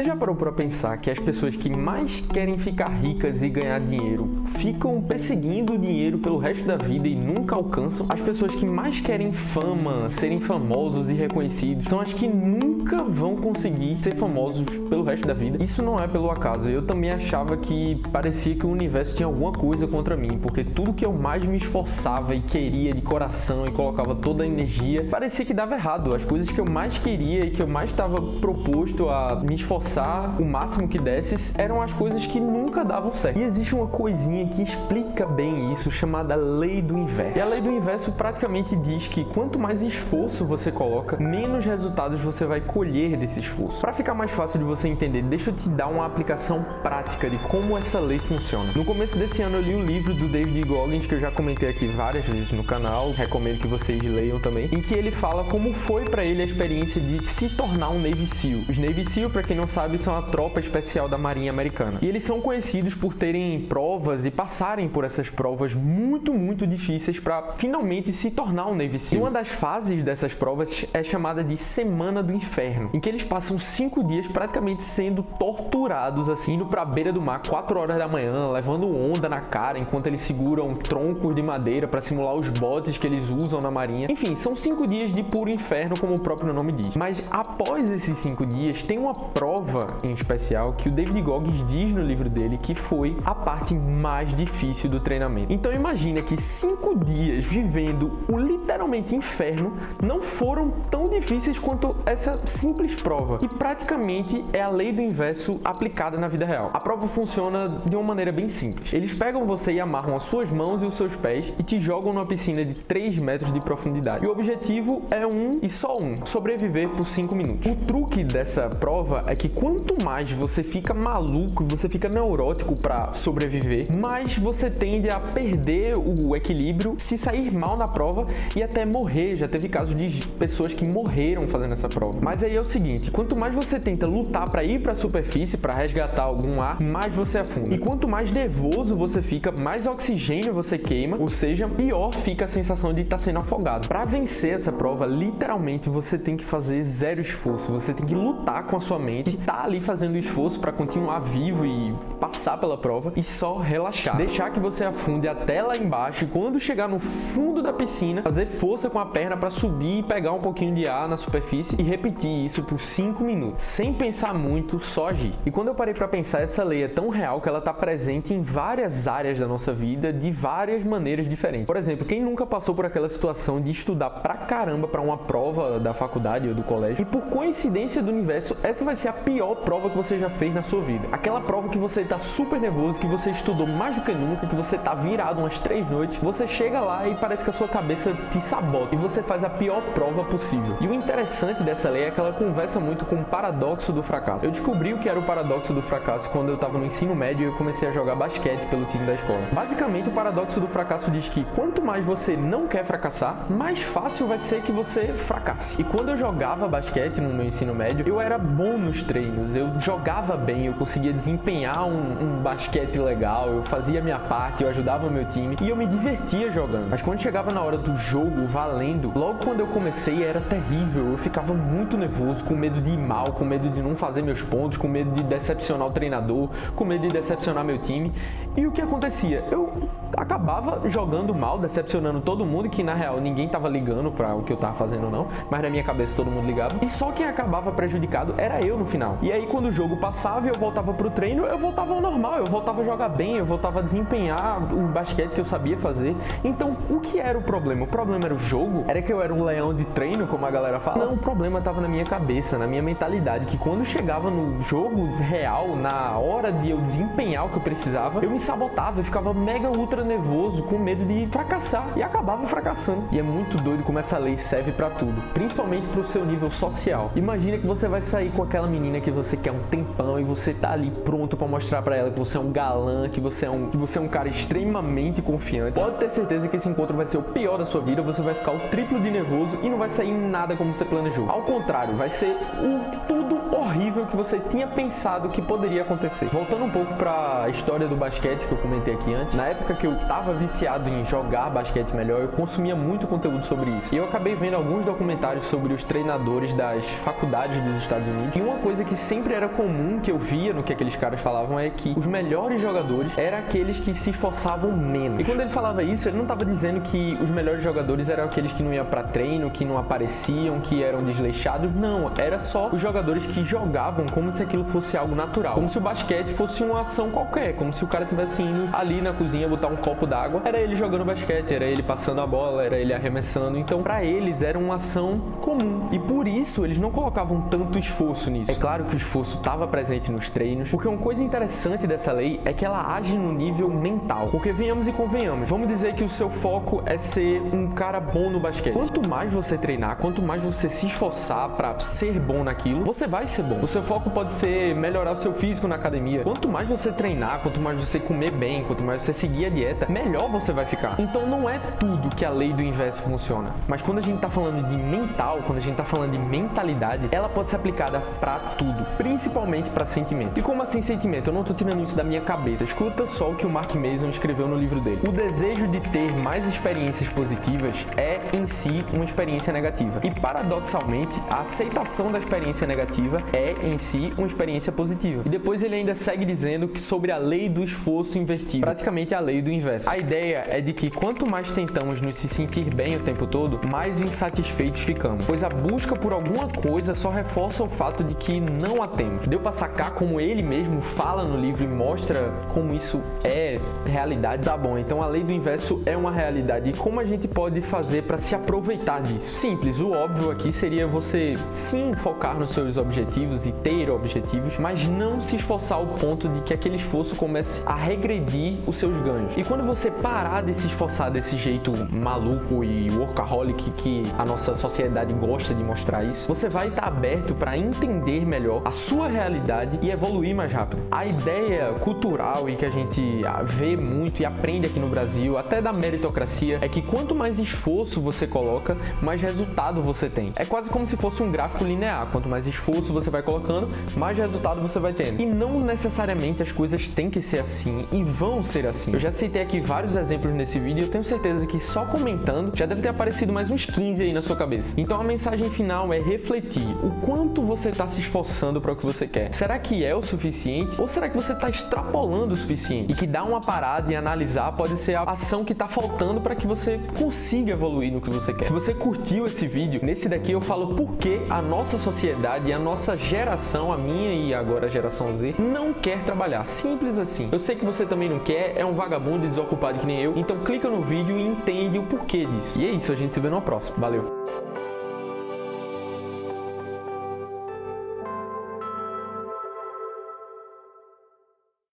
Você já parou para pensar que as pessoas que mais querem ficar ricas e ganhar dinheiro ficam perseguindo o dinheiro pelo resto da vida e nunca alcançam? As pessoas que mais querem fama, serem famosos e reconhecidos, são as que nunca vão conseguir ser famosos pelo resto da vida. Isso não é pelo acaso. Eu também achava que parecia que o universo tinha alguma coisa contra mim, porque tudo que eu mais me esforçava e queria de coração e colocava toda a energia, parecia que dava errado. As coisas que eu mais queria e que eu mais estava proposto a me esforçar o máximo que desse, eram as coisas que nunca davam certo. E existe uma coisinha que explica bem isso, chamada Lei do Inverso. E a Lei do Inverso praticamente diz que quanto mais esforço você coloca, menos resultados você vai colher desse esforço. Para ficar mais fácil de você entender, deixa eu te dar uma aplicação prática de como essa lei funciona. No começo desse ano eu li o livro do David Goggins, que eu já comentei aqui várias vezes no canal, recomendo que vocês leiam também, em que ele fala como foi para ele a experiência de se tornar um Navy SEAL. Os Navy SEAL, para quem não sabe, são a tropa especial da Marinha Americana. E eles são conhecidos por terem provas e passarem por essas provas muito difíceis para finalmente se tornar um Navy SEAL. E uma das fases dessas provas é chamada de Semana do Inferno, em que eles passam 5 dias praticamente sendo torturados, assim, indo pra beira do mar 4 horas da manhã, levando onda na cara enquanto eles seguram troncos de madeira para simular os botes que eles usam na marinha. Enfim, são 5 dias de puro inferno, como o próprio nome diz. Mas após esses 5 dias, tem uma prova em especial que o David Goggins diz no livro dele que foi a parte mais difícil do treinamento. Então imagina que 5 dias vivendo o literalmente inferno não foram tão difíceis quanto essa simples prova. E praticamente é a lei do inverso aplicada na vida real. A prova funciona de uma maneira bem simples. Eles pegam você e amarram as suas mãos e os seus pés e te jogam numa piscina de 3 metros de profundidade. E o objetivo é um e só um: sobreviver por 5 minutos. O truque dessa prova é que quanto mais você fica maluco, você fica neurótico para sobreviver, mais você tende a perder o equilíbrio, se sair mal na prova e até morrer. Já teve casos de pessoas que morreram fazendo essa prova. Mas aí é o seguinte: quanto mais você tenta lutar para ir para a superfície, para resgatar algum ar, mais você afunda. E quanto mais nervoso você fica, mais oxigênio você queima, ou seja, pior fica a sensação de estar sendo afogado. Para vencer essa prova, literalmente você tem que fazer zero esforço. Você tem que lutar com a sua mente, tá ali fazendo esforço para continuar vivo e passar pela prova e só relaxar. Deixar que você afunde até lá embaixo e quando chegar no fundo da piscina, fazer força com a perna para subir e pegar um pouquinho de ar na superfície e repetir isso por 5 minutos. Sem pensar muito, só agir. E quando eu parei para pensar, essa lei é tão real que ela tá presente em várias áreas da nossa vida de várias maneiras diferentes. Por exemplo, quem nunca passou por aquela situação de estudar pra caramba para uma prova da faculdade ou do colégio e por coincidência do universo, essa vai ser a pior prova que você já fez na sua vida. Aquela prova que você tá super nervoso, que você estudou mais do que nunca, que você tá virado umas 3 noites, você chega lá e parece que a sua cabeça te sabota e você faz a pior prova possível. E o interessante dessa lei é que ela conversa muito com o paradoxo do fracasso. Eu descobri o que era o paradoxo do fracasso quando eu tava no ensino médio e eu comecei a jogar basquete pelo time da escola. Basicamente, o paradoxo do fracasso diz que quanto mais você não quer fracassar, mais fácil vai ser que você fracasse. E quando eu jogava basquete no meu ensino médio, eu era bom nos treinos, eu jogava bem, eu conseguia desempenhar um basquete legal, eu fazia a minha parte, eu ajudava o meu time e eu me divertia jogando. Mas quando chegava na hora do jogo, valendo, logo quando eu comecei era terrível, eu ficava muito nervoso, com medo de ir mal, com medo de não fazer meus pontos, com medo de decepcionar o treinador, com medo de decepcionar meu time. E o que acontecia? Eu acabava jogando mal, decepcionando todo mundo, que na real ninguém tava ligando para o que eu tava fazendo não, mas na minha cabeça todo mundo ligava. E só quem acabava prejudicado era eu no final. E aí quando o jogo passava e eu voltava pro treino, eu voltava ao normal, eu voltava a jogar bem, eu voltava a desempenhar o basquete que eu sabia fazer. Então, o que era o problema? O problema era o jogo? Era que eu era um leão de treino, como a galera fala? Não, o problema tava na minha cabeça, na minha mentalidade, que quando chegava no jogo real, na hora de eu desempenhar o que eu precisava, eu me sabotava, eu ficava mega ultra nervoso, com medo de fracassar e acabava fracassando. E é muito doido como essa lei serve pra tudo, principalmente pro seu nível social. Imagina que você vai sair com aquela menina que você quer um tempão e você tá ali pronto pra mostrar pra ela que você é um galã, que você é um cara extremamente confiante. Pode ter certeza que esse encontro vai ser o pior da sua vida, você vai ficar o triplo de nervoso e não vai sair nada como você planejou. Ao contrário, vai ser tudo horrível. horrível que você tinha pensado que poderia acontecer. Voltando um pouco para a história do basquete que eu comentei aqui antes, na época que eu tava viciado em jogar basquete melhor, eu consumia muito conteúdo sobre isso. E eu acabei vendo alguns documentários sobre os treinadores das faculdades dos Estados Unidos. E uma coisa que sempre era comum que eu via no que aqueles caras falavam é que os melhores jogadores eram aqueles que se esforçavam menos. E quando ele falava isso, ele não estava dizendo que os melhores jogadores eram aqueles que não iam para treino, que não apareciam, que eram desleixados. Não, era só os jogadores que jogavam como se aquilo fosse algo natural. Como se o basquete fosse uma ação qualquer, como se o cara estivesse indo ali na cozinha botar um copo d'água, era ele jogando basquete, era ele passando a bola, era ele arremessando. Então, para eles era uma ação comum. E por isso eles não colocavam tanto esforço nisso. É claro que o esforço estava presente nos treinos, porque uma coisa interessante dessa lei é que ela age no nível mental. Porque venhamos e convenhamos, vamos dizer que o seu foco é ser um cara bom no basquete. Quanto mais você treinar, quanto mais você se esforçar para ser bom naquilo, você vai ser bom. O seu foco pode ser melhorar o seu físico na academia. Quanto mais você treinar, quanto mais você comer bem, quanto mais você seguir a dieta, melhor você vai ficar. Então não é tudo que a lei do inverso funciona. Mas quando a gente tá falando de mental, quando a gente tá falando de mentalidade, ela pode ser aplicada para tudo, principalmente para sentimento. E como assim sentimento? Eu não tô tirando isso da minha cabeça. Escuta só o que o Mark Mason escreveu no livro dele. O desejo de ter mais experiências positivas é em si uma experiência negativa. E paradoxalmente, a aceitação da experiência negativa é em si uma experiência positiva. E depois ele ainda segue dizendo que sobre a lei do esforço invertido, praticamente a lei do inverso. A ideia é de que quanto mais tentamos nos se sentir bem o tempo todo, mais insatisfeitos ficamos, pois a busca por alguma coisa só reforça o fato de que não a temos. Deu pra sacar como ele mesmo fala no livro e mostra como isso é realidade? Tá bom, então a lei do inverso é uma realidade. E como a gente pode fazer para se aproveitar disso? Simples, o óbvio aqui seria você sim focar nos seus objetivos e ter objetivos, mas não se esforçar ao ponto de que aquele esforço comece a regredir os seus ganhos. E quando você parar de se esforçar desse jeito maluco e workaholic que a nossa sociedade gosta de mostrar isso, você vai estar aberto para entender melhor a sua realidade e evoluir mais rápido. A ideia cultural e que a gente vê muito e aprende aqui no Brasil, até da meritocracia, é que quanto mais esforço você coloca, mais resultado você tem. É quase como se fosse um gráfico linear. Quanto mais esforço você vai colocando, mais resultado você vai tendo. E não necessariamente as coisas têm que ser assim e vão ser assim. Eu já citei aqui vários exemplos nesse vídeo e eu tenho certeza que só comentando já deve ter aparecido mais uns 15 aí na sua cabeça. Então a mensagem final é refletir o quanto você está se esforçando para o que você quer. Será que é o suficiente? Ou será que você está extrapolando o suficiente? E que dar uma parada e analisar pode ser a ação que está faltando para que você consiga evoluir no que você quer. Se você curtiu esse vídeo, nesse daqui eu falo por que a nossa sociedade e a nossa geração, a minha e agora a geração Z, não quer trabalhar. Simples assim. Eu sei que você também não quer, é um vagabundo e desocupado que nem eu, então clica no vídeo e entende o porquê disso. E é isso, a gente se vê no próximo. Valeu!